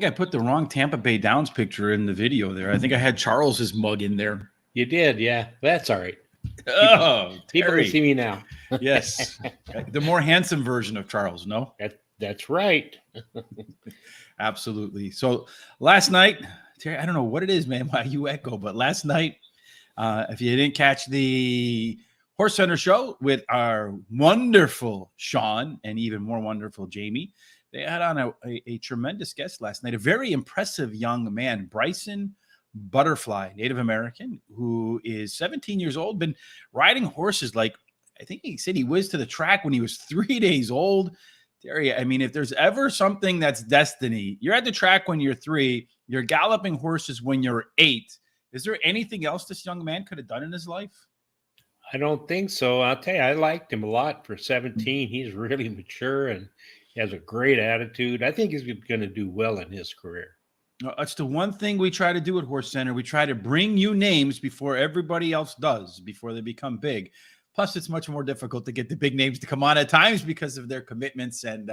think I put the wrong Tampa Bay Downs picture in the video there. I think I had Charles's mug in there. You did, yeah. That's all right. Oh, People Terry. can see me now. Yes. The more handsome version of Charles, no? That's right. Absolutely. So last night, Terry, I don't know what it is, man, why you echo, but last night, if you didn't catch the Horse Center show with our wonderful Sean and even more wonderful Jamie, they had on a tremendous guest last night, a very impressive young man, Bryson Butterfly, Native American, who is 17 years old, been riding horses like, I think he said he whizzed to the track when he was 3 days old. Terry, I mean, if there's ever something that's destiny, you're at the track when you're 3, you're galloping horses when you're 8. Is there anything else this young man could have done in his life? I don't think so. I'll tell you, I liked him a lot for 17. He's really mature and he has a great attitude. I think he's going to do well in his career. That's the one thing we try to do at Horse Center. We try to bring you names before everybody else does, before they become big. Plus, it's much more difficult to get the big names to come on at times because of their commitments. And,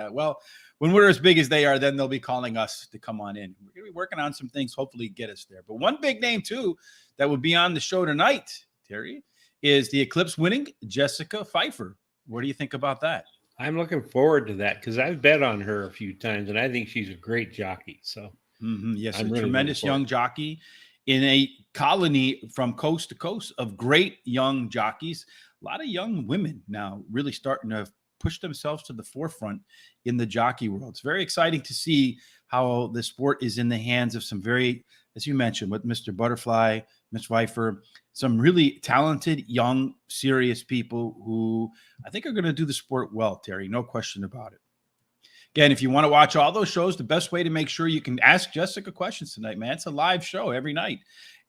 when we're as big as they are, then they'll be calling us to come on in. We're going to be working on some things, hopefully get us there. But one big name, too, that will be on the show tonight, Terry, is the Eclipse winning Jessica Pfeiffer. What do you think about that? I'm looking forward to that because I've bet on her a few times, and I think she's a great jockey. So, yes, I'm a really tremendous young jockey in a colony from coast to coast of great young jockeys. A lot of young women now really starting to push themselves to the forefront in the jockey world. It's very exciting to see how the sport is in the hands of some very, as you mentioned, with Mr. Butterfly, Ms. Pfeiffer, some really talented, young, serious people who I think are going to do the sport well, Terry. No question about it. Again, if you want to watch all those shows, the best way to make sure you can ask Jessica questions tonight, man, it's a live show every night.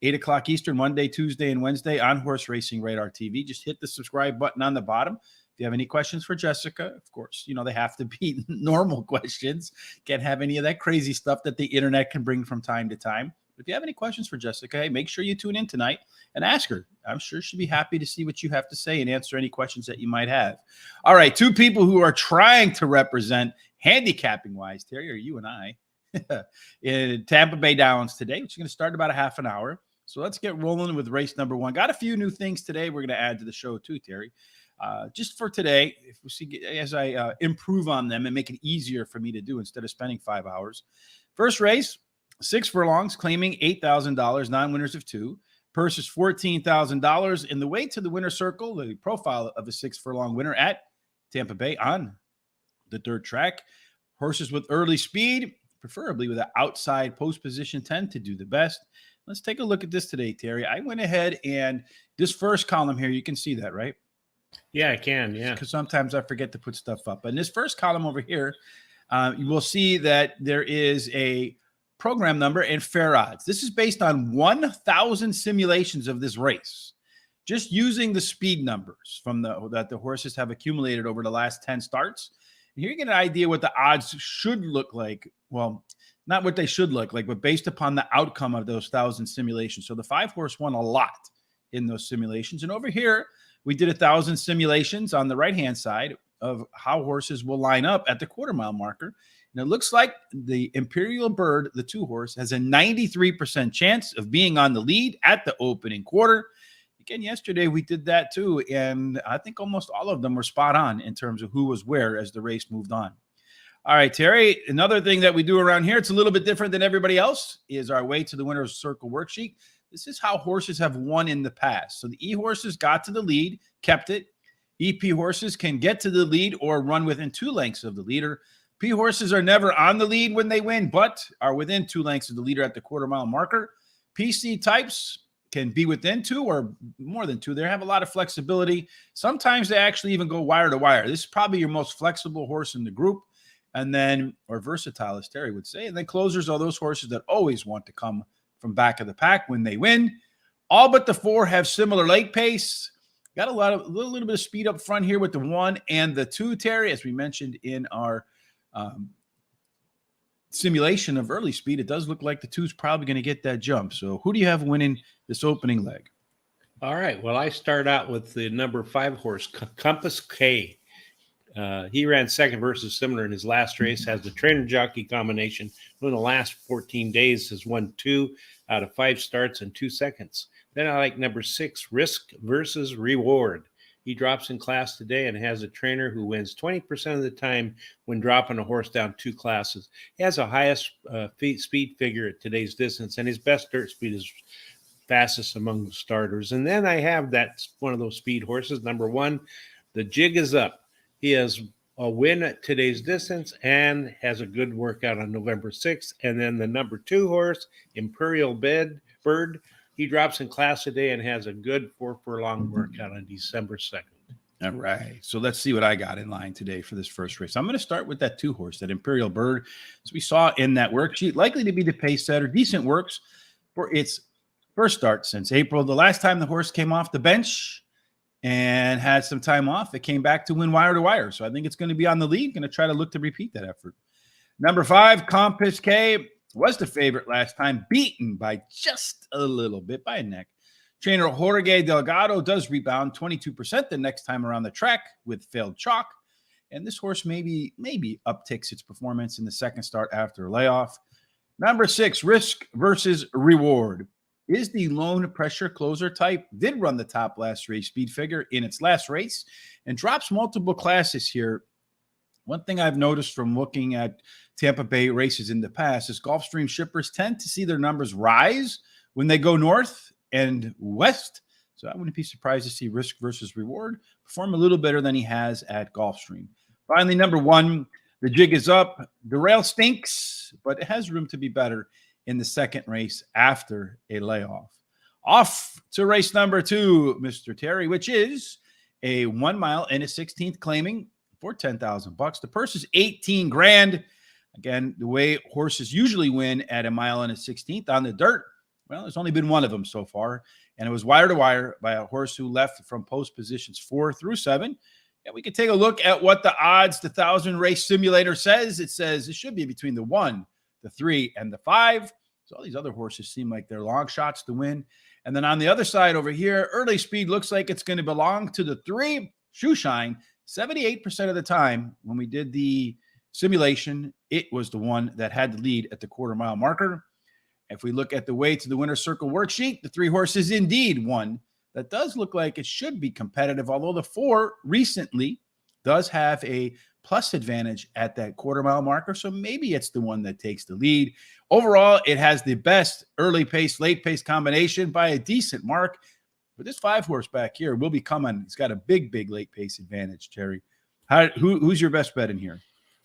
8 o'clock Eastern, Monday, Tuesday, and Wednesday on Horse Racing Radar TV. Just hit the subscribe button on the bottom. If you have any questions for Jessica, of course, they have to be normal questions. Can't have any of that crazy stuff that the internet can bring from time to time. If you have any questions for Jessica, hey, make sure you tune in tonight and ask her. I'm sure she'll be happy to see what you have to say and answer any questions that you might have. All right, 2 people who are trying to represent handicapping-wise, Terry, are you and I, in Tampa Bay Downs today, which is going to start about a half an hour. So let's get rolling with race number 1. Got a few new things today we're going to add to the show too, Terry. Just for today, if we see as I improve on them and make it easier for me to do instead of spending 5 hours. First race, 6 furlongs, claiming $8,000, non-winners of 2. Purse is $14,000. In the way to the winner's circle, the profile of a 6 furlong winner at Tampa Bay on the dirt track. Horses with early speed, preferably with an outside post position, tend to do the best. Let's take a look at this today, Terry. I went ahead and this first column here, you can see that, right? Yeah, I can, yeah. Because sometimes I forget to put stuff up. But in this first column over here, you will see that there is a program number and fair odds. This is based on 1,000 simulations of this race, just using the speed numbers from that the horses have accumulated over the last 10 starts. And here you get an idea what the odds should look like. Well, not what they should look like, but based upon the outcome of those 1,000 simulations. So the 5-horse won a lot in those simulations. And over here, we did 1,000 simulations on the right-hand side of how horses will line up at the quarter-mile marker. And it looks like the Imperial Bird, the 2-horse, has a 93% chance of being on the lead at the opening quarter. Again, yesterday we did that too, and I think almost all of them were spot on in terms of who was where as the race moved on. All right, Terry, another thing that we do around here, it's a little bit different than everybody else, is our way to the winner's circle worksheet. This is how horses have won in the past. So the E horses got to the lead, kept it. EP horses can get to the lead or run within 2 lengths of the leader. P horses are never on the lead when they win, but are within 2 lengths of the leader at the quarter-mile marker. PC types can be within 2 or more than 2. They have a lot of flexibility. Sometimes they actually even go wire to wire. This is probably your most flexible horse in the group. And then, or versatile, as Terry would say. And then closers are those horses that always want to come from back of the pack when they win. All but the 4 have similar leg pace. Got a little bit of speed up front here with the 1 and the 2, Terry, as we mentioned in our simulation of early speed. It does look like the 2's probably going to get that jump. So who do you have winning this opening leg? All right. Well, I start out with the number 5 horse, Compass K. He ran second versus similar in his last race, has the trainer jockey combination. In the last 14 days has won 2 out of 5 starts in 2 seconds. Then I like number 6, Risk versus Reward. He drops in class today and has a trainer who wins 20% of the time when dropping a horse down 2 classes. He has a highest speed figure at today's distance, and his best dirt speed is fastest among the starters. And then I have that one of those speed horses, number 1, The Jig Is Up. He has a win at today's distance and has a good workout on November 6th. And then the number 2 horse, Imperial Bird, he drops in class today and has a good 4 furlong workout on December 2nd. All right. So let's see what I got in line today for this first race. I'm going to start with that 2 horse, that Imperial Bird. As we saw in that worksheet, likely to be the pace setter, decent works for its first start since April. The last time the horse came off the bench and had some time off, it came back to win wire to wire. So I think it's going to be on the lead. Going to try to look to repeat that effort. Number 5, Compass K, was the favorite last time, beaten by just a little bit, by a neck. Trainer Jorge Delgado does rebound 22% the next time around the track with failed chalk. And this horse maybe upticks its performance in the second start after a layoff. Number 6, Risk versus Reward. Is the lone pressure closer type, did run the top last race speed figure in its last race and drops multiple classes here. One thing I've noticed from looking at Tampa Bay races in the past is Gulfstream shippers tend to see their numbers rise when they go north and west. So I wouldn't be surprised to see Risk versus Reward perform a little better than he has at Gulfstream. Finally, number 1, The Jig Is Up. The rail stinks, but it has room to be better in the second race after a layoff. Off to race number 2, Mr. Terry, which is a 1 mile and a 16th claiming for $10,000. The purse is $18,000. Again, the way horses usually win at a mile and a 16th on the dirt, well, there's only been one of them so far, and it was wire to wire by a horse who left from post positions 4 through 7. And we can take a look at what the odds, the 1,000 race simulator says. It says it should be between the 1, the 3, and the 5. So all these other horses seem like they're long shots to win. And then on the other side over here, early speed looks like it's going to belong to the 3, Shoeshine. 78% of the time when we did the simulation, it was the one that had the lead at the quarter-mile marker. If we look at the way to the winner's circle worksheet, the 3 horses indeed won. That does look like it should be competitive, although the 4 recently does have a plus advantage at that quarter-mile marker, so maybe it's the one that takes the lead. Overall, it has the best early pace, late pace combination by a decent mark. But this 5 horse back here will be coming. It's got a big late pace advantage, Terry. Who's your best bet in here?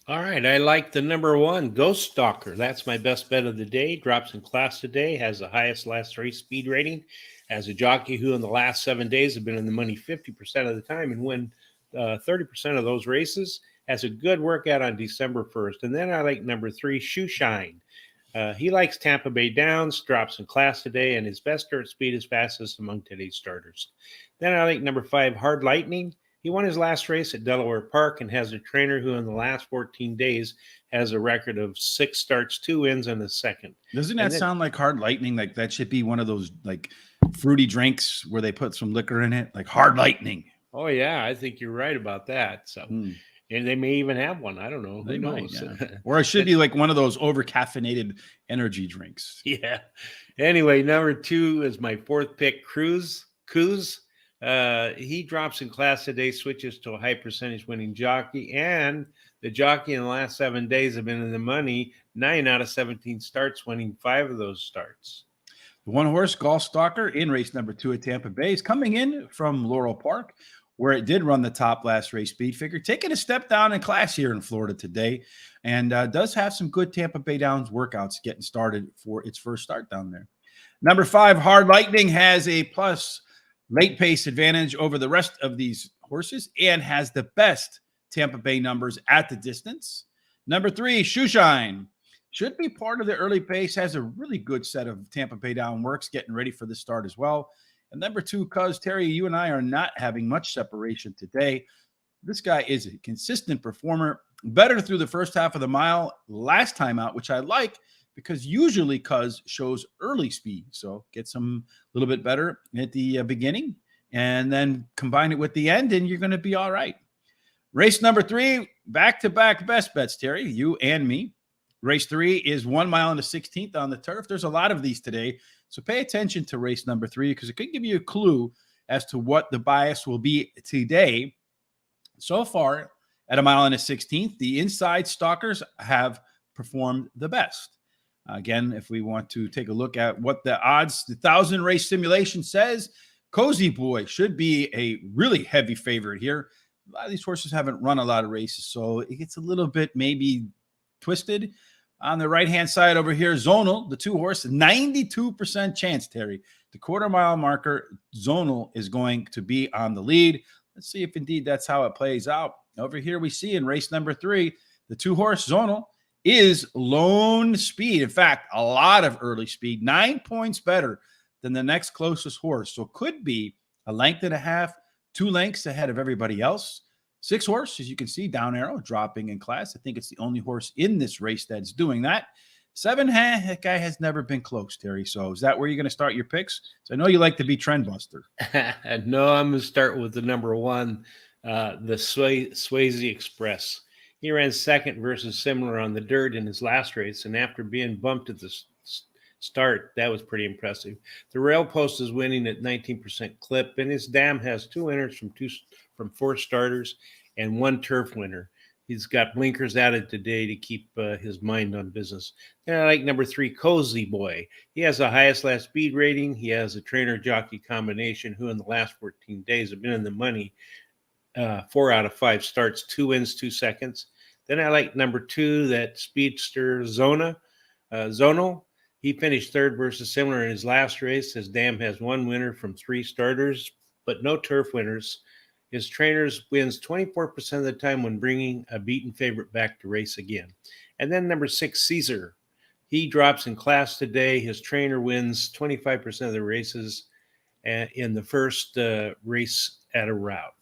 All right, I like the number 1, Ghost Stalker. That's my best bet of the day. Drops in class today, has the highest last race speed rating. As a jockey who in the last 7 days have been in the money 50% of the time and win 30% of those races. Has a good workout on December 1st. And then I like number 3, Shoeshine. He likes Tampa Bay Downs, drops in class today, and his best dirt speed is fastest among today's starters. Then I like number 5, Hard Lightning. He won his last race at Delaware Park and has a trainer who in the last 14 days has a record of 6 starts, 2 wins, and a second. Doesn't that sound like Hard Lightning? Like that should be one of those like fruity drinks where they put some liquor in it, like Hard Lightning. Oh, yeah, I think you're right about that. So. And they may even have one. I don't know. They might, yeah. Or it should be like one of those over-caffeinated energy drinks. Yeah. Anyway, number 2 is my 4th pick, Coos. He drops in class today, switches to a high percentage winning jockey. And the jockey in the last 7 days have been in the money. 9 out of 17 starts, winning 5 of those starts. The 1 horse, Golf Stalker, in race number 2 at Tampa Bay, is coming in from Laurel Park, where it did run the top last race speed figure, taking a step down in class here in Florida today, and does have some good Tampa Bay Downs workouts getting started for its first start down there. Number 5, Hard Lightning, has a plus late pace advantage over the rest of these horses and has the best Tampa Bay numbers at the distance. Number 3, Shoeshine, should be part of the early pace, has a really good set of Tampa Bay Down works getting ready for the start as well. And number 2, Cuz, Terry, you and I are not having much separation today. This guy is a consistent performer, better through the first half of the mile last time out, which I like because usually Cuz shows early speed. So get some a little bit better at the beginning and then combine it with the end and you're going to be all right. Race number 3, back-to-back best bets, Terry, you and me. Race 3 is 1 mile and a 16th on the turf. There's a lot of these today, so pay attention to race number 3 because it could give you a clue as to what the bias will be today. So far, at 1 mile and a 16th, the inside stalkers have performed the best. Again, if we want to take a look at what the odds, the 1,000 race simulation says, Cozy Boy should be a really heavy favorite here. A lot of these horses haven't run a lot of races, so it gets a little bit maybe twisted. On the right-hand side over here, Zonal, the 2-horse, 92% chance, Terry. The quarter-mile marker, Zonal is going to be on the lead. Let's see if indeed that's how it plays out. Over here we see in race number 3, the 2-horse Zonal is lone speed. In fact, a lot of early speed, 9 points better than the next closest horse. So it could be a length and a half, 2 lengths ahead of everybody else. 6 horse, as you can see, down arrow, dropping in class. I think it's the only horse in this race that's doing that. 7, that guy has never been close, Terry. So is that where you're going to start your picks? So I know you like to be trend buster. No, I'm going to start with the number 1, the Swayze Express. He ran second versus Similar on the dirt in his last race, and after being bumped at the start, that was pretty impressive. The rail post is winning at 19% clip, and his dam has 2 winners from 4 starters and 1 turf winner. He's got blinkers added today to keep his mind on business. Then I like number 3, Cozy Boy. He has the highest last speed rating. He has a trainer-jockey combination who in the last 14 days have been in the money 4 out of 5 starts, 2 wins, 2 seconds. Then I like number 2, that speedster Zonal. He finished 3rd versus Similar in his last race. His dam has 1 winner from 3 starters, but no turf winners. His trainers wins 24% of the time when bringing a beaten favorite back to race again. And then number 6, Caesar. He drops in class today. His trainer wins 25% of the races in the first race at a route.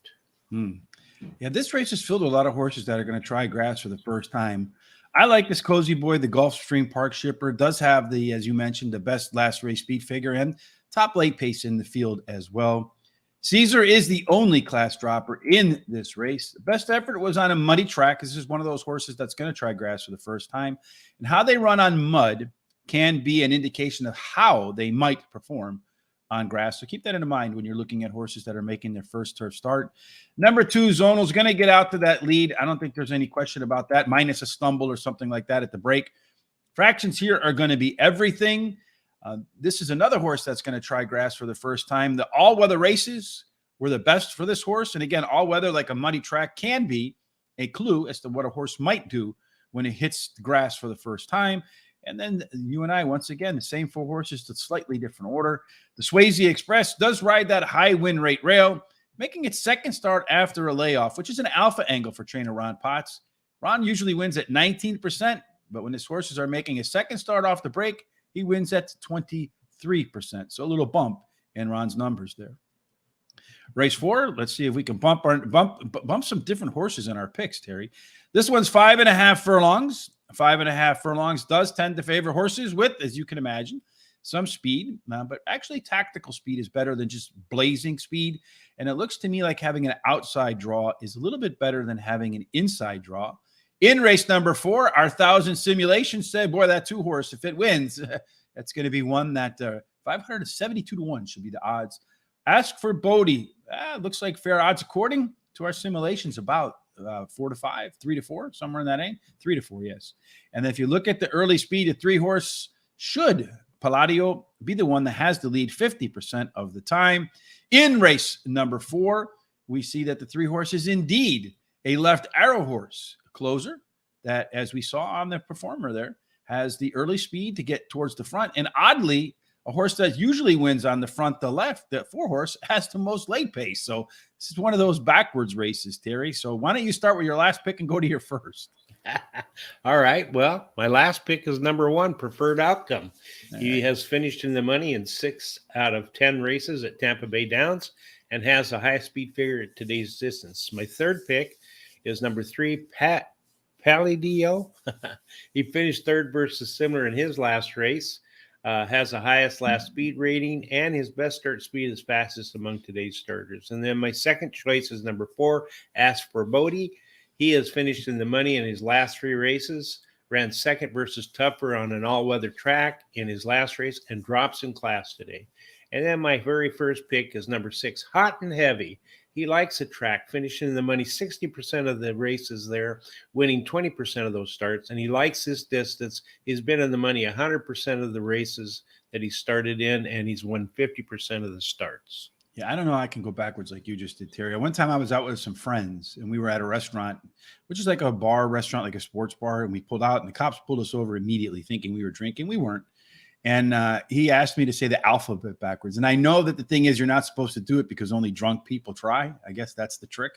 Yeah, this race is filled with a lot of horses that are going to try grass for the first time. I like this Cozy Boy. The Gulfstream Park Shipper does have the, as you mentioned, the best last race speed figure and top late pace in the field as well. Caesar is the only class dropper in this race. The best effort was on a muddy track. This is one of those horses that's going to try grass for the first time. And how they run on mud can be an indication of how they might perform on grass. So keep that in mind when you're looking at horses that are making their first turf start. Number 2, Zonal's going to get out to that lead. I don't think there's any question about that, minus a stumble or something like that at the break. Fractions here are going to be everything. This is another horse that's going to try grass for the first time. The all-weather races were the best for this horse. And again, all-weather, like a muddy track, can be a clue as to what a horse might do when it hits the grass for the first time. And then you and I, once again, the same 4 horses to slightly different order. The Swayze Express does ride that high win rate rail, making its second start after a layoff, which is an alpha angle for trainer Ron Potts. Ron usually wins at 19%, but when his horses are making a second start off the break, he wins at 23%. So a little bump in Ron's numbers there. Race 4, let's see if we can bump some different horses in our picks, Terry. This one's 5.5 furlongs. 5.5 furlongs does tend to favor horses with, as you can imagine, some speed, but actually tactical speed is better than just blazing speed. And it looks to me like having an outside draw is a little bit better than having an inside draw. In race number 4, our 1,000 simulation said, boy, that 2-horse, if it wins, that's going to be one that 572 to 1 should be the odds. Ask for Bodie. Looks like fair odds according to our simulations, about 4 to 5, 3 to 4, somewhere in that range. 3 to 4, yes. And if you look at the early speed, a 3-horse should Palladio be the one that has the lead 50% of the time. In race number 4, we see that the 3-horse is indeed a left arrow horse, a closer that, as we saw on the performer there, has the early speed to get towards the front. And oddly, a horse that usually wins on the front, the left, that 4-horse has the most late pace. So this is one of those backwards races, Terry. So why don't you start with your last pick and go to your first? All right. Well, my last pick is number 1, Preferred Outcome. He has finished in the money in 6 out of 10 races at Tampa Bay Downs and has a high speed figure at today's distance. My third pick is number 3, Palladio. He finished 3rd versus Similar in his last race. Has the highest last speed rating, and his best start speed is fastest among today's starters. And then my second choice is number 4, Ask for Bodie. He has finished in the money in his last 3 races, ran second versus Tougher on an all-weather track in his last race, and drops in class today. And then my very first pick is number 6, Hot and Heavy. He likes the track, finishing in the money 60% of the races there, winning 20% of those starts. And he likes this distance. He's been in the money 100% of the races that he started in, and he's won 50% of the starts. Yeah, I don't know. I can go backwards like you just did, Terry. One time I was out with some friends and we were at a restaurant, which is like a bar restaurant, like a sports bar. And we pulled out and the cops pulled us over immediately thinking we were drinking. We weren't. And he asked me to say the alphabet backwards. And I know that the thing is you're not supposed to do it because only drunk people try. I guess that's the trick.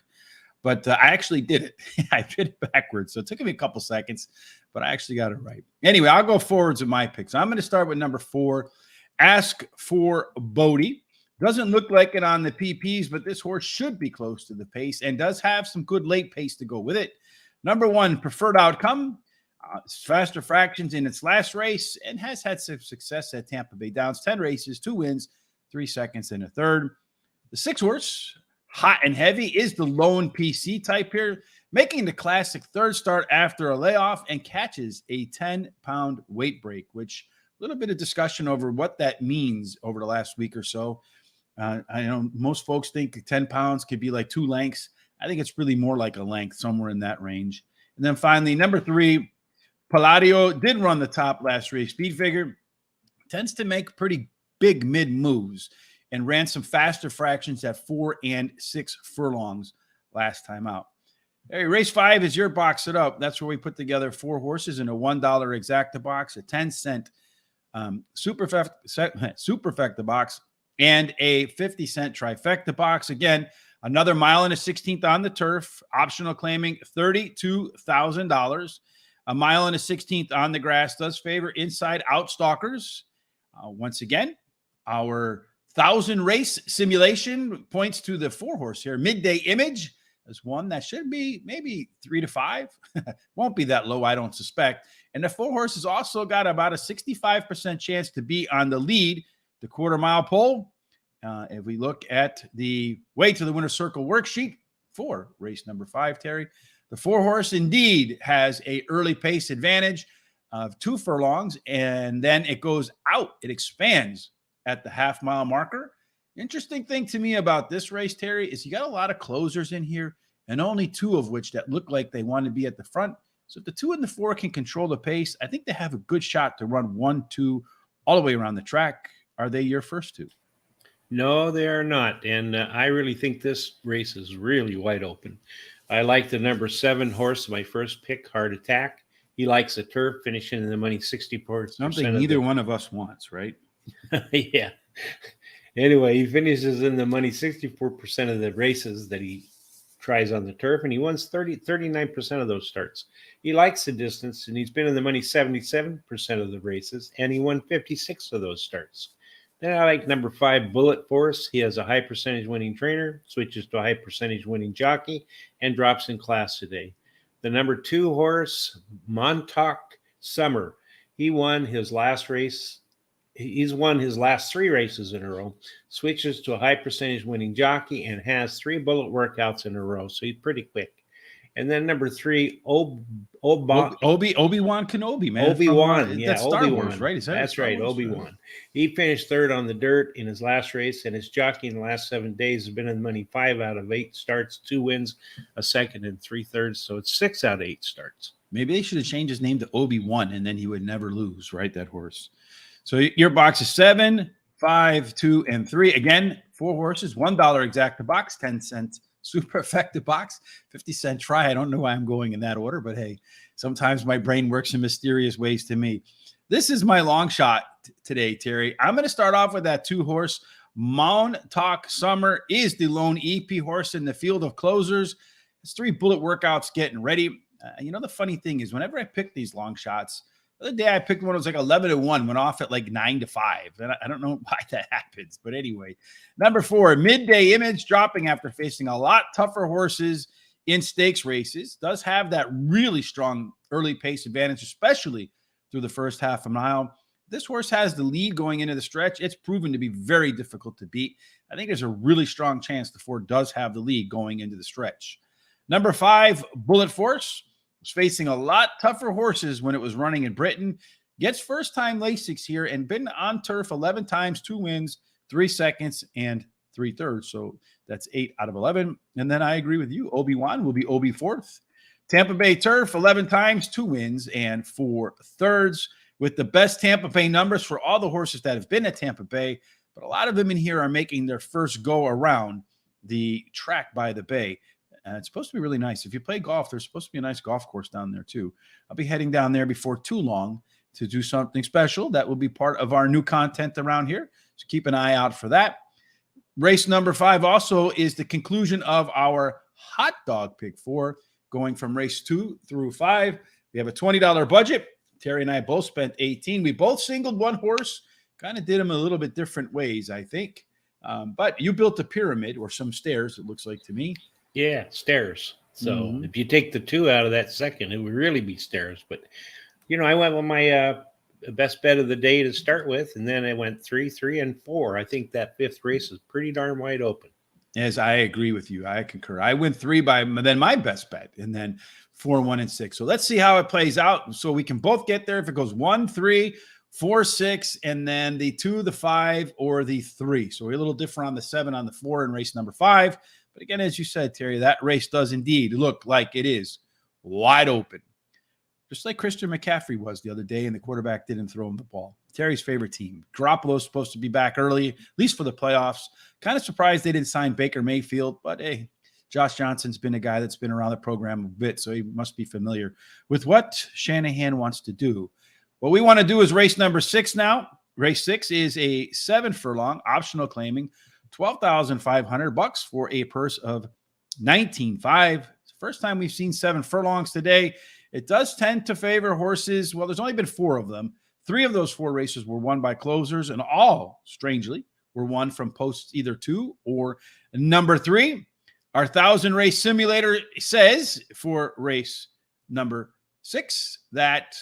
But I actually did it. I did it backwards. So it took me a couple seconds, but I actually got it right. Anyway, I'll go forwards with my picks. I'm going to start with number 4, Ask for Bodie. Doesn't look like it on the PPs, but this horse should be close to the pace and does have some good late pace to go with it. Number 1, Preferred Outcome. Faster fractions in its last race and has had some success at Tampa Bay Downs. 10 races, 2 wins, 3 seconds and a third. The 6 horse, Hot and Heavy, is the lone PC type here, making the classic third start after a layoff and catches a 10-pound weight break, which a little bit of discussion over what that means over the last week or so. I know most folks think 10 pounds could be like 2 lengths. I think it's really more like a length, somewhere in that range. And then finally, number 3, Palladio did run the top last race. Speed figure tends to make pretty big mid moves and ran some faster fractions at 4 and 6 furlongs last time out. Hey, race 5 is your box it up. That's where we put together 4 horses in a $1 exacta box, a 10-cent superfecta box, and a 50-cent trifecta box. Again, another 1 1/16 on the turf, optional claiming $32,000. A 1 1/16 on the grass does favor inside out stalkers. Once again, our 1,000 race simulation points to the 4 horse here. Midday Image is one that should be maybe 3 to 5. Won't be that low, I don't suspect. And the 4 horse has also got about a 65% chance to be on the lead, the quarter-mile pole. If we look at the way to the winner's circle worksheet for race number 5, Terry, the 4 horse indeed has a early pace advantage of 2 furlongs, and then it goes out. It expands at the half-mile marker. Interesting thing to me about this race, Terry, is you got a lot of closers in here, and only 2 of which that look like they want to be at the front. So if the 2 and the 4 can control the pace, I think they have a good shot to run 1, 2 all the way around the track. Are they your first 2? No, they are not. And I really think this race is really wide open. I like the number 7 horse, my first pick, Heart Attack. He likes the turf, finishing in the money 64%. Something neither one of us wants, right? Yeah. Anyway, he finishes in the money 64% of the races that he tries on the turf, and he wins 39% of those starts. He likes the distance, and he's been in the money 77% of the races, and he won 56 of those starts. Then I like number 5, Bullet Force. He has a high percentage winning trainer, switches to a high percentage winning jockey, and drops in class today. The number 2 horse, Montauk Summer. He won his last race. He's won his last 3 races in a row, switches to a high percentage winning jockey, and has 3 bullet workouts in a row. So he's pretty quick. And then number 3, Obi-Wan Kenobi, man. Obi-Wan, That's Star Wars, right? That's right, Obi-Wan. He finished 3rd on the dirt in his last race, and his jockey in the last 7 days has been in the money 5 out of 8 starts, 2 wins, a second, and 3/3. So it's 6 out of 8 starts. Maybe they should have changed his name to Obi-Wan, and then he would never lose, right? That horse. So your box is 7, 5, 2, and 3. Again, 4 horses, $1 exacta box, 10-cent superfecta box, 50-cent try. I don't know why I'm going in that order, but hey, sometimes my brain works in mysterious ways to me. This is my long shot today, Terry. I'm going to start off with that 2 horse. Montauk Summer is the lone EP horse in the field of closers. It's 3 bullet workouts getting ready. The funny thing is whenever I pick these long shots, the other day I picked one that was like 11-1, went off at like 9-5. And I don't know why that happens. But anyway, number 4, Midday Image, dropping after facing a lot tougher horses in stakes races. Does have that really strong early pace advantage, especially through the first half a mile. This horse has the lead going into the stretch. It's proven to be very difficult to beat. I think there's a really strong chance the 4 does have the lead going into the stretch. Number 5, Bullet Force, was facing a lot tougher horses when it was running in Britain. Gets first-time Lasix here and been on turf 11 times, 2 wins, 3 seconds, and 3/3. So that's 8 out of 11. And then I agree with you. Obi-Wan will be Obi 4th. Tampa Bay turf, 11 times, 2 wins, and 4/3, with the best Tampa Bay numbers for all the horses that have been at Tampa Bay. But a lot of them in here are making their first go around the track by the bay. It's supposed to be really nice. If you play golf, there's supposed to be a nice golf course down there too. I'll be heading down there before too long to do something special. That will be part of our new content around here. So keep an eye out for that. Race number 5 also is the conclusion of our hot dog pick 4, going from race 2 through 5. We have a $20 budget. Terry and I both spent 18. We both singled one horse, kind of did them a little bit different ways, I think. But you built a pyramid or some stairs, it looks like to me. Yeah, stairs. So if you take the 2 out of that second, it would really be stairs. But, I went with my best bet of the day to start with, and then I went 3, 3, and 4. I think that 5th race is pretty darn wide open. As I agree with you. I concur. I went 3 by then my best bet, and then 4, 1, and 6. So let's see how it plays out so we can both get there. If it goes 1, 3, 4, 6, and then the 2, the 5, or the 3. So we're a little different on the 7, on the 4 in race number 5. But again, as you said, Terry, that race does indeed look like it is wide open. Just like Christian McCaffrey was the other day, and the quarterback didn't throw him the ball. Terry's favorite team. Garoppolo's supposed to be back early, at least for the playoffs. Kind of surprised they didn't sign Baker Mayfield, but hey, Josh Johnson's been a guy that's been around the program a bit, so he must be familiar with what Shanahan wants to do. What we want to do is race number 6 now. Race 6 is a 7 furlong, optional claiming $12,500 for a purse of $19,500. It's the first time we've seen 7 furlongs today. It does tend to favor horses. Well, there's only been 4 of them. 3 of those 4 races were won by closers, and all, strangely, were won from posts either 2 or number 3. Our 1,000 race simulator says for race number 6 that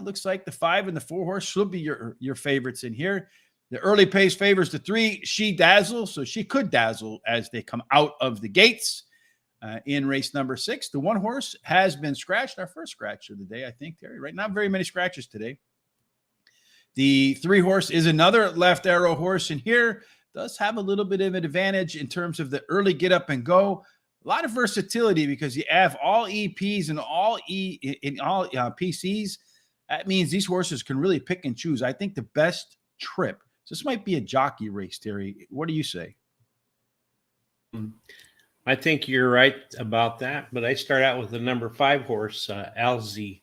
looks like the 5 and the 4 horse should be your favorites in here. The early pace favors the 3. She Dazzle, so she could dazzle as they come out of the gates. In race number 6, the 1 horse has been scratched. Our first scratch of the day, I think, Terry. Right, not very many scratches today. The 3 horse is another left arrow horse, and here does have a little bit of an advantage in terms of the early get up and go. A lot of versatility because you have all EPs and all PCs. That means these horses can really pick and choose. I think the best trip. So this might be a jockey race, Terry. What do you say? I think you're right about that, but I start out with the number 5 horse, Alize.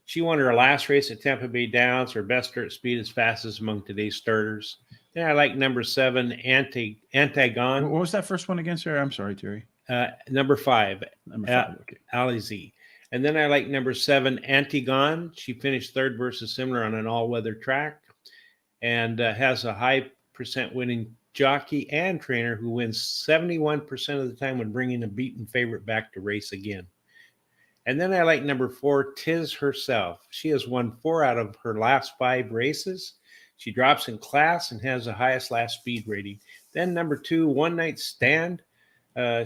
She won her last race at Tampa Bay Downs. Her best start speed is fastest among today's starters. Then I like number 7, Antagon. What was that first one again, sir? I'm sorry, Terry. Number 5, okay. Alize. And then I like number 7, Antigone. She finished 3rd versus Similar on an all-weather track and has a high percent winning jockey and trainer who wins 71% of the time when bringing a beaten favorite back to race again. And then I like number 4, Tiz Herself. She has won 4 out of her last 5 races. She drops in class and has the highest last speed rating. Then number 2, One Night Stand.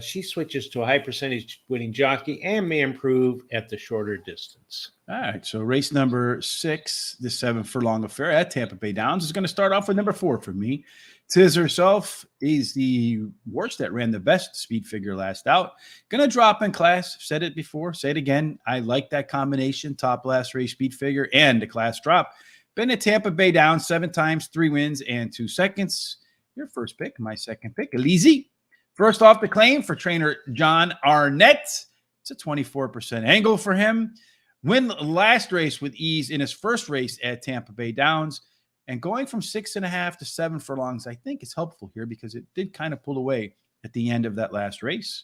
She switches to a high percentage winning jockey and may improve at the shorter distance. All right. So race number 6, the 7 furlong affair at Tampa Bay Downs, is going to start off with number 4 for me. Tiz Herself is the horse that ran the best speed figure last out. Going to drop in class. Said it before. Say it again. I like that combination. Top last race speed figure and a class drop. Been at Tampa Bay Downs 7 times, 3 wins, and 2 seconds. Your first pick, my second pick, Alize. First off the claim for trainer John Arnett. It's a 24% angle for him. Win last race with ease in his first race at Tampa Bay Downs. And going from 6.5 to 7 furlongs, I think is helpful here because it did kind of pull away at the end of that last race.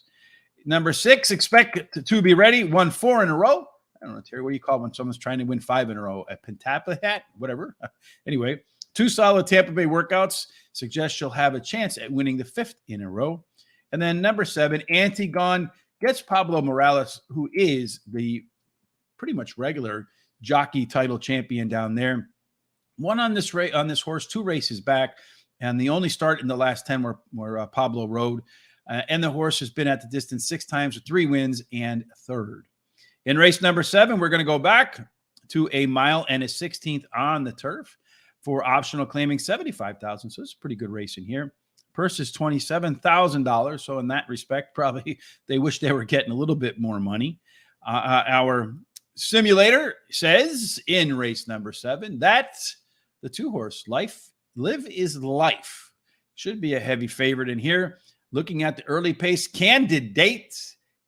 Number 6, expect to be ready. Won 4 in a row. I don't know, Terry, what do you call when someone's trying to win 5 in a row? A pentapla hat? Whatever. Anyway, 2 solid Tampa Bay workouts suggest she'll have a chance at winning the 5th in a row. And then number 7, Antigone, gets Pablo Morales, who is the pretty much regular jockey title champion down there. Won on this horse 2 races back, and the only start in the last 10 where Pablo rode. And the horse has been at the distance 6 times with 3 wins and third. In race number 7, we're going to go back to a mile and a 16th on the turf for optional claiming $75,000. So it's a pretty good race in here. Purse is $27,000. So in that respect, probably they wish they were getting a little bit more money. Our simulator says in race number 7 that the 2-horse Live is Life should be a heavy favorite in here. Looking at the early pace candidate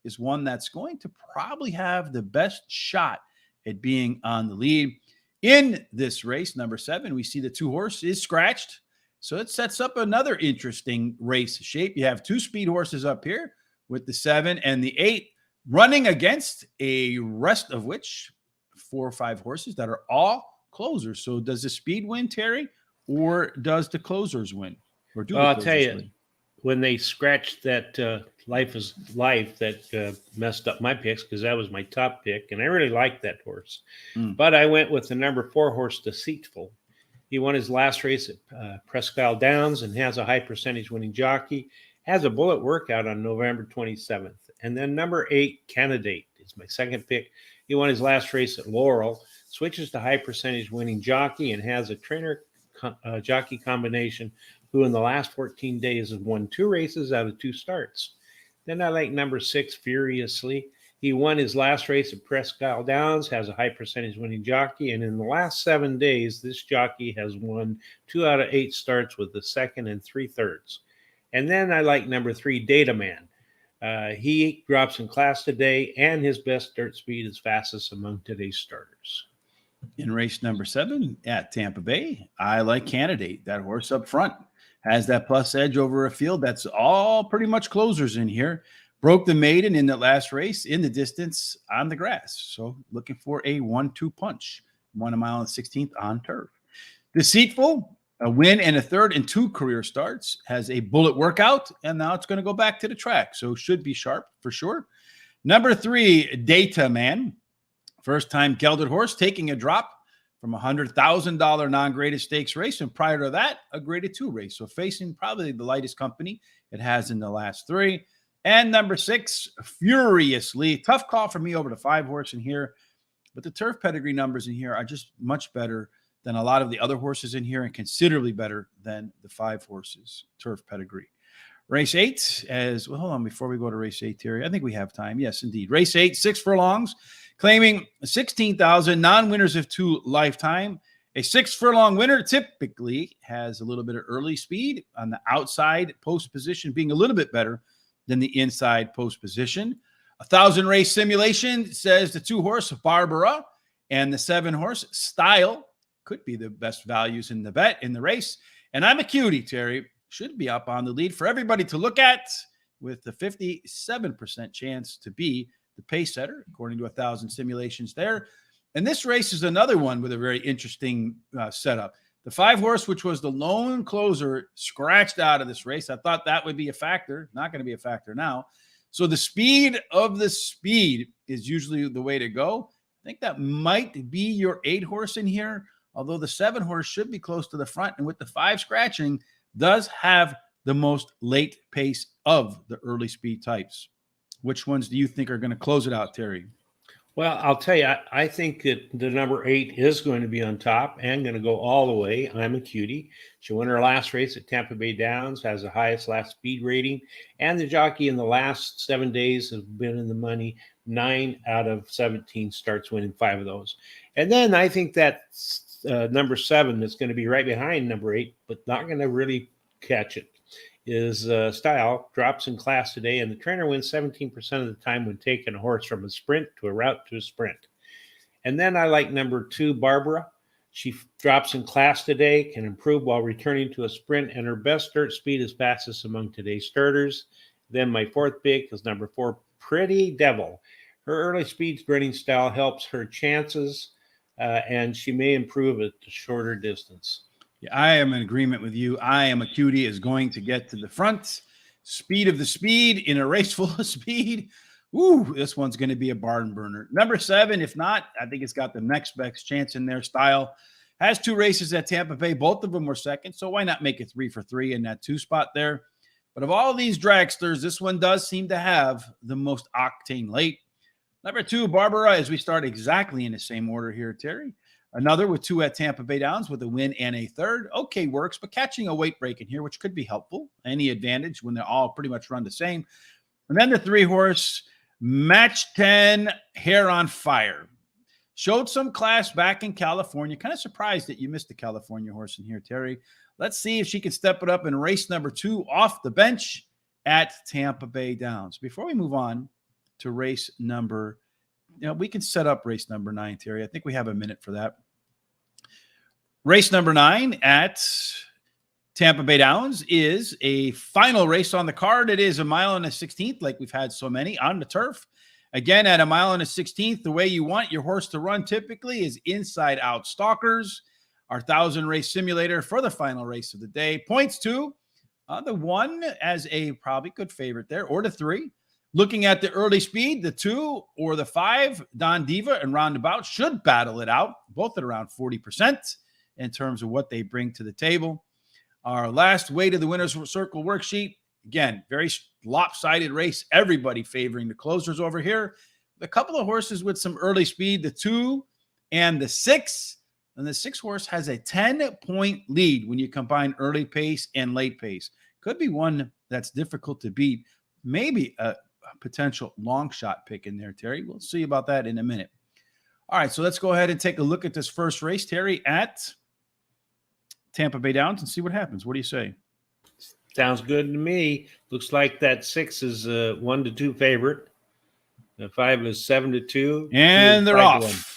is one that's going to probably have the best shot at being on the lead. In this race, number 7, we see the 2-horse is scratched. So it sets up another interesting race shape. You have 2 speed horses up here with the 7 and the 8 running against a rest of which 4 or 5 horses that are all closers. So does the speed win, Terry, or does the closers win? Or do I'll tell you, win? When they scratched that Life is Life, that messed up my picks because that was my top pick, and I really liked that horse. But I went with the number 4 horse, Deceitful. He won his last race at Presque Downs and has a high percentage winning jockey. Has a bullet workout on November 27th. And then number 8, Candidate, is my second pick. He won his last race at Laurel, switches to high percentage winning jockey, and has a trainer jockey combination who in the last 14 days has won 2 races out of 2 starts. Then I like number 6, Furiously. He won his last race at Presque Downs, has a high percentage winning jockey, and in the last 7 days, this jockey has won 2 out of 8 starts with the 2nd and 3/3. And then I like number 3, Data Man. He drops in class today, and his best dirt speed is fastest among today's starters. In race number 7 at Tampa Bay, I like Candidate. That horse up front has that plus edge over a field that's all pretty much closers in here. Broke the maiden in the last race in the distance on the grass. So looking for a 1-2 punch. 1 mile and 16th on turf. Deceitful, a win and a third in 2 career starts. Has a bullet workout, and now it's going to go back to the track. So should be sharp for sure. Number 3, Data Man. First time gelded horse taking a drop from a $100,000 non-graded stakes race, and prior to that, a graded 2 race. So facing probably the lightest company it has in the last 3. And number 6, Furiously. Tough call for me over the 5 horse in here, but the turf pedigree numbers in here are just much better than a lot of the other horses in here and considerably better than the 5 horses turf pedigree. Race 8 as well. Hold on before we go to race 8, Terry. I think we have time. Yes, indeed. Race 8, 6 furlongs. Claiming 16,000, non-winners of 2 lifetime. A 6 furlong winner typically has a little bit of early speed on the outside post position, being a little bit better than the inside post position. 1,000 race simulation says the 2 horse Barbara and the 7 horse Style could be the best values in the bet in the race. And I'm a cutie, Terry. Should be up on the lead for everybody to look at with the 57% chance to be the pace setter, according to 1,000 simulations there. And this race is another one with a very interesting setup. The 5 horse, which was the lone closer, scratched out of this race. I thought that would be a factor. Not going to be a factor now. So the speed of the speed is usually the way to go. I think that might be your 8 horse in here, although the 7 horse should be close to the front. And with the 5 scratching, does have the most late pace of the early speed types. Which ones do you think are going to close it out, Terry? Well, I'll tell you, I think that the number 8 is going to be on top and going to go all the way. I'm a cutie. She won her last race at Tampa Bay Downs, has the highest last speed rating, and the jockey in the last 7 days has been in the money. 9 out of 17 starts, winning 5 of those. And then I think that number 7 is going to be right behind number 8, but not going to really catch it. Is Style drops in class today, and the trainer wins 17% of the time when taking a horse from a sprint to a route to a sprint. And then I like number 2, Barbara. She drops in class today, can improve while returning to a sprint, and her best dirt speed is fastest among today's starters. Then my 4th pick is number 4, Pretty Devil. Her early speed sprinting style helps her chances, and she may improve at the shorter distance. Yeah, I am in agreement with you. I am a cutie is going to get to the front. Speed of the speed in a race full of speed. Ooh, this one's going to be a barn burner. Number 7, if not, I think it's got the next best chance in their Style. Has 2 races at Tampa Bay. Both of them were second, so why not make it 3 for 3 in that 2 spot there? But of all these dragsters, this one does seem to have the most octane late. Number 2, Barbara, as we start exactly in the same order here, Terry. Another with 2 at Tampa Bay Downs with a win and a third. Okay, works, but catching a weight break in here, which could be helpful. Any advantage when they're all pretty much run the same. And then the 3-horse, Match 10, Hair on Fire. Showed some class back in California. Kind of surprised that you missed the California horse in here, Terry. Let's see if she can step it up in race number 2 off the bench at Tampa Bay Downs. Before we move on to race number, we can set up race number 9, Terry. I think we have a minute for that. Race number 9 at Tampa Bay Downs is a final race on the card. It is 1 1/16, like we've had so many on the turf. Again, at 1 1/16, the way you want your horse to run typically is inside out stalkers. Our 1,000 race simulator for the final race of the day points to the 1 as a probably good favorite there, or the 3. Looking at the early speed, the 2 or the 5, Don Diva and Roundabout should battle it out, both at around 40% in terms of what they bring to the table. Our last way to the winner's circle worksheet, again, very lopsided race. Everybody favoring the closers over here. A couple of horses with some early speed, the 2 and the 6. And the 6 horse has a 10-point lead when you combine early pace and late pace. Could be one that's difficult to beat. Maybe a potential long shot pick in there, Terry. We'll see about that in a minute. All right, so let's go ahead and take a look at this first race, Terry, at Tampa Bay Downs and see what happens. What do you say? Sounds good to me. Looks like that 6 is a 1-2 favorite. The 5 is 7-2. And they're off.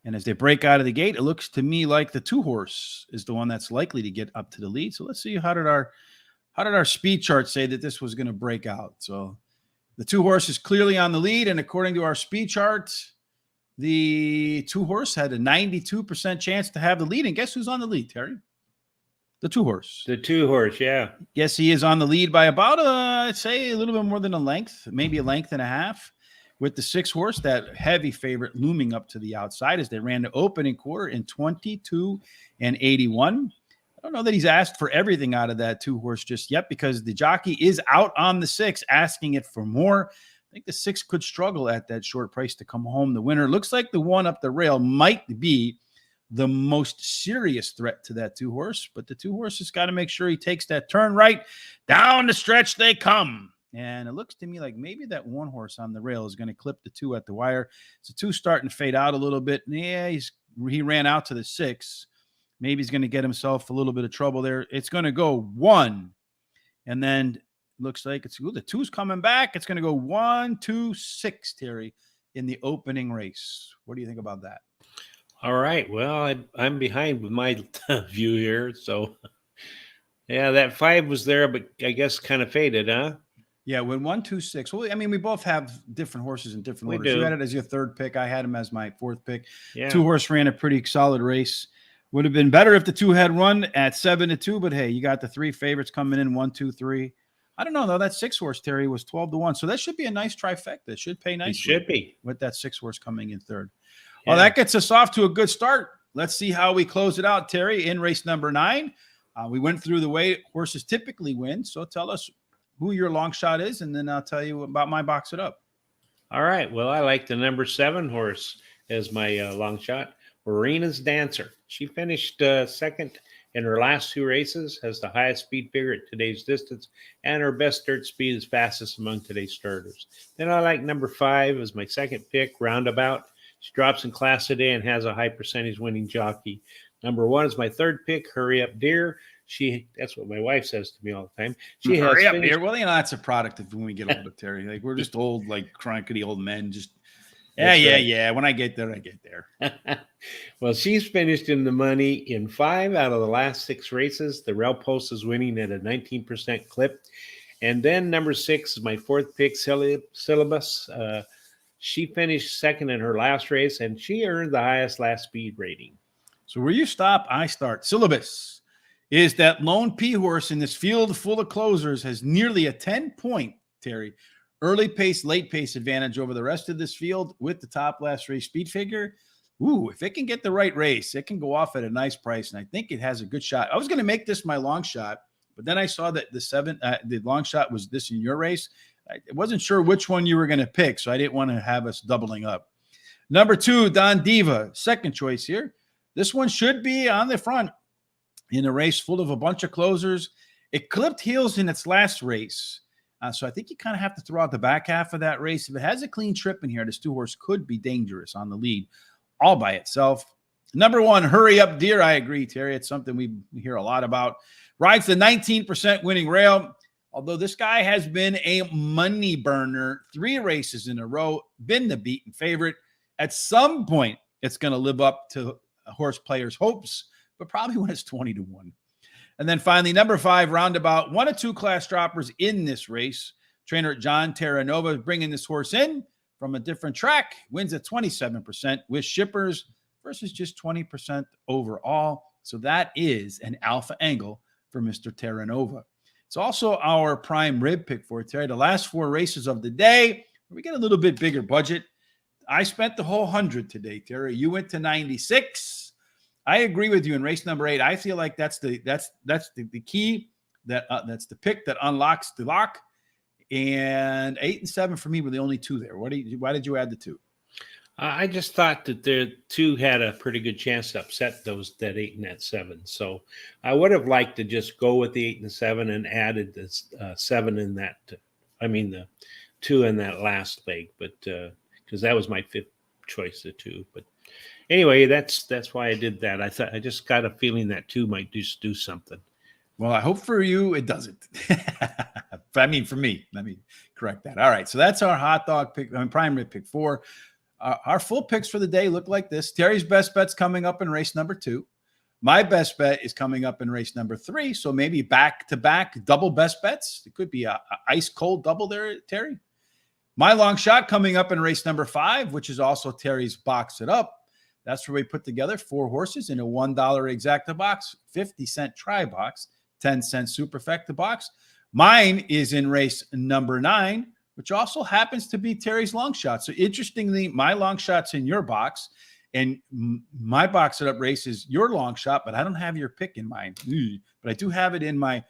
And as they break out of the gate, it looks to me like the 2 horse is the one that's likely to get up to the lead. So let's see, how did our speed chart say that this was going to break out? So the 2 horse is clearly on the lead, and according to our speed chart, the 2 horse had a 92% chance to have the lead. And guess who's on the lead, Terry? The 2 horse. The 2 horse, yeah. Yes, he is on the lead by about, I'd say, a little bit more than a length, maybe a length and a half. With the 6 horse, that heavy favorite looming up to the outside as they ran the opening quarter in 22 and 81. I don't know that he's asked for everything out of that 2 horse just yet, because the jockey is out on the 6 asking it for more. I think the 6 could struggle at that short price to come home the winner. Looks like the 1 up the rail might be the most serious threat to that 2 horse, but the 2 horse has got to make sure he takes that turn right. Down the stretch they come. And it looks to me like maybe that 1 horse on the rail is going to clip the 2 at the wire. So 2 starting to fade out a little bit. Yeah, he ran out to the 6. Maybe he's going to get himself a little bit of trouble there. It's going to go 1. And then looks like the 2's coming back. It's going to go 1, 2, 6, Terry, in the opening race. What do you think about that? All right. Well, I'm behind with my view here. So, yeah, that 5 was there, but I guess kind of faded, huh? Yeah, when 1, 2, 6. Well, I mean, we both have different horses in different orders. Do. You had it as your 3rd pick. I had him as my 4th pick. Yeah. 2 horse ran a pretty solid race. Would have been better if the 2 had run at 7-2, but hey, you got the 3 favorites coming in 1, 2, 3. I don't know though. That 6 horse, Terry, was 12-1, so that should be a nice trifecta. It should pay nicely. It should be with that 6 horse coming in 3rd. Yeah. Well, that gets us off to a good start. Let's see how we close it out, Terry, in race number 9. We went through the way horses typically win, so tell us who your long shot is, and then I'll tell you about my box it up. All right. Well, I like the number 7 horse as my long shot, Marina's Dancer. She finished 2nd in her last 2 races, has the highest speed figure at today's distance, and her best dirt speed is fastest among today's starters. Then I like number 5 as my 2nd pick, Roundabout. She drops in class today and has a high percentage winning jockey. Number 1 is my 3rd pick, Hurry Up Dear. That's what my wife says to me all the time. She has Hurry up here. Well, that's a product of when we get older, Terry. Like, we're just old, like crankety old men. Just yeah. When I get there, I get there. Well, she's finished in the money in 5 out of the last 6 races. The rail post is winning at a 19% clip. And then number 6 is my 4th pick, Syllabus. She finished 2nd in her last race, and she earned the highest last speed rating. So where you stop, I start. Syllabus is that lone P horse in this field full of closers, has nearly a 10-point, Terry, early pace, late pace advantage over the rest of this field with the top last race speed figure. Ooh, if it can get the right race, it can go off at a nice price, and I think it has a good shot. I was going to make this my long shot, But then I saw that the long shot was this in your race. I wasn't sure which one you were going to pick, so I didn't want to have us doubling up. Number 2, Don Diva, second choice here. This one should be on the front in a race full of a bunch of closers. It clipped heels in its last race. So I think you kind of have to throw out the back half of that race. If it has a clean trip in here, this 2-horse could be dangerous on the lead all by itself. Number 1, Hurry Up Deer. I agree, Terry. It's something we hear a lot about. Rides the 19% winning rail. Although this guy has been a money burner 3 races in a row, been the beaten favorite. At some point, it's going to live up to horse players' hopes, but probably when it's 20-1. And then finally, number 5, Roundabout. 1 of 2 class droppers in this race. Trainer John Terranova bringing this horse in from a different track. Wins at 27% with shippers versus just 20% overall. So that is an alpha angle for Mr. Terranova. It's also our prime rib pick for Terry. The last 4 races of the day, we get a little bit bigger budget. I spent the whole 100 today, Terry. You went to 96. I agree with you in race number 8. I feel like that's the key. That's the pick that unlocks the lock. And 8 and 7 for me were the only 2 there. Why did you add the 2? I just thought that the 2 had a pretty good chance to upset that 8 and that 7. So I would have liked to just go with the 8 and the 7 and added this 7 in that. The 2 in that last leg, but because that was my 5th choice, the 2. But anyway, that's why I did that. I just got a feeling that 2 might just do something. Well, I hope for you it doesn't. For me, let me correct that. All right, so that's our hot dog pick. Prime rib pick 4. Our full picks for the day look like this. Terry's best bet's coming up in race number 2. My best bet is coming up in race number 3. So maybe back-to-back double best bets. It could be a ice-cold double there, Terry. My long shot coming up in race number 5, which is also Terry's Box It Up. That's where we put together 4 horses in a $1 exacta box, 50-cent try box, 10-cent superfecta box. Mine is in race number 9, which also happens to be Terry's long shot. So interestingly, my long shot's in your box, and my Box It Up race is your long shot, but I don't have your pick in mine. But I do have it in my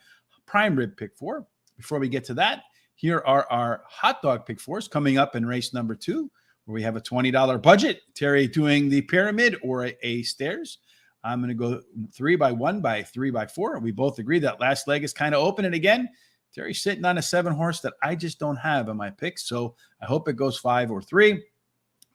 prime rib pick 4. Before we get to that, here are our hot dog pick 4s coming up in race number 2, where we have a $20 budget. Terry doing the pyramid or a stairs. I'm going to go 3 by 1 by 3 by 4. We both agree that last leg is kind of open. And again, Terry's sitting on a 7-horse that I just don't have in my picks. So I hope it goes 5 or 3.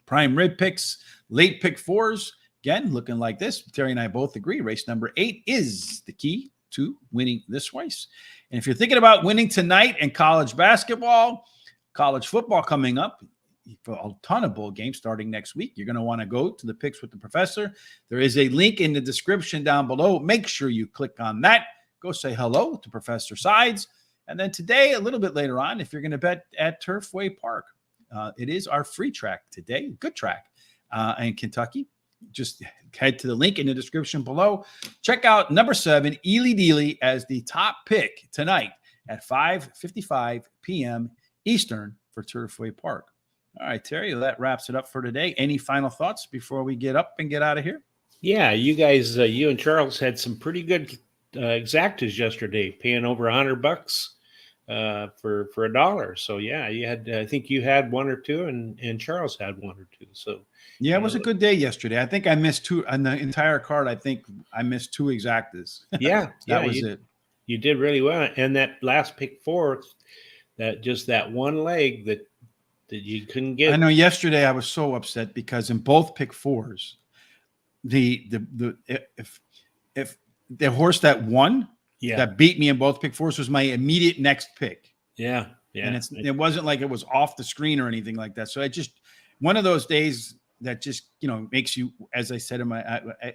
Prime rib picks, late pick 4s. Again, looking like this. Terry and I both agree. Race number 8 is the key to winning this race. And if you're thinking about winning tonight in college basketball, college football coming up, for a ton of bowl games starting next week, you're going to want to go to the Picks with the Professor. There is a link in the description down below. Make sure you click on that. Go say hello to Professor Sides. And then today, a little bit later on, if you're going to bet at Turfway Park, it is our free track today, good track in Kentucky. Just head to the link in the description below. Check out number 7, Ely Deely, as the top pick tonight at 5:55 p.m. Eastern for Turfway Park. All right, Terry, that wraps it up for today. Any final thoughts before we get up and get out of here? Yeah, you guys, you and Charles had some pretty good exactas yesterday, paying over $100 for $1. So yeah, you had, I think you had 1 or 2, and Charles had 1 or 2. So yeah, it was a good day yesterday. I think I missed 2 on the entire card. I think I missed 2 exactas. Yeah, that was it. You did really well, and that last pick 4, that one leg that you couldn't get. I know yesterday I was so upset because in both pick 4s, if the horse that won, that beat me in both pick 4s was my immediate next pick. Yeah. And it wasn't like it was off the screen or anything like that. So it just one of those days that just makes you, as I said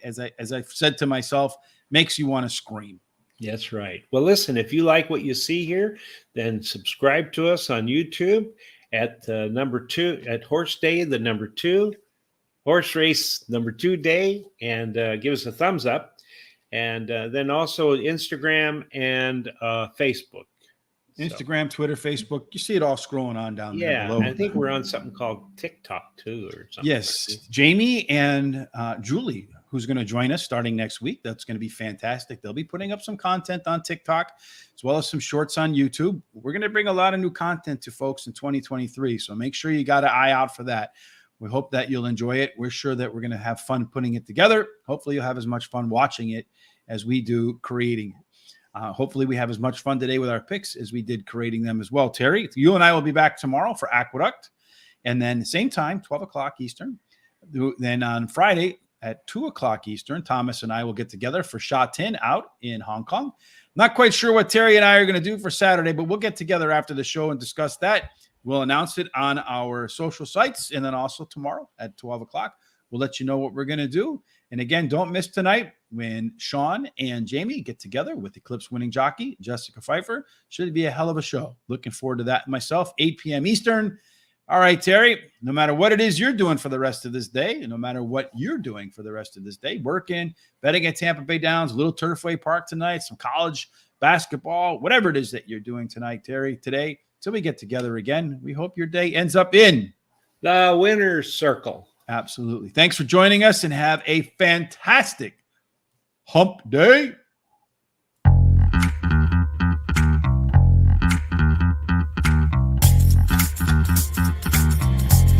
as I said to myself, makes you want to scream. That's right. Well, listen, if you like what you see here, then subscribe to us on YouTube at number 2 at Horse Day, the number 2 horse race number 2 day, and give us a thumbs up. And then also Instagram and Facebook. Instagram, Twitter, Facebook. You see it all scrolling on down there below. I think we're on something called TikTok too, or something. Yes, Jamie and Julie who's going to join us starting next week. That's going to be fantastic. They'll be putting up some content on TikTok as well as some shorts on YouTube. We're going to bring a lot of new content to folks in 2023. So make sure you got an eye out for that. We hope that you'll enjoy it. We're sure that we're going to have fun putting it together. Hopefully you'll have as much fun watching it as we do creating it. Hopefully we have as much fun today with our picks as we did creating them as well. Terry, you and I will be back tomorrow for Aqueduct. And then same time, 12 o'clock Eastern. Then on Friday at 2 o'clock Eastern, Thomas and I will get together for Sha Tin out in Hong Kong. Not quite sure what Terry and I are going to do for Saturday, but we'll get together after the show and discuss that. We'll announce it on our social sites. And then also tomorrow at 12 o'clock, we'll let you know what we're going to do. And again, don't miss tonight when Sean and Jamie get together with Eclipse winning jockey Jessica Pfeiffer. Should be a hell of a show. Looking forward to that myself, 8 p.m. Eastern. All right, Terry, no matter what it is you're doing for the rest of this day, and no matter what you're doing for the rest of this day, working, betting at Tampa Bay Downs, Little Turfway Park tonight, some college basketball, whatever it is that you're doing tonight, Terry, today, till we get together again, we hope your day ends up in the winner's circle. Absolutely. Thanks for joining us and have a fantastic hump day.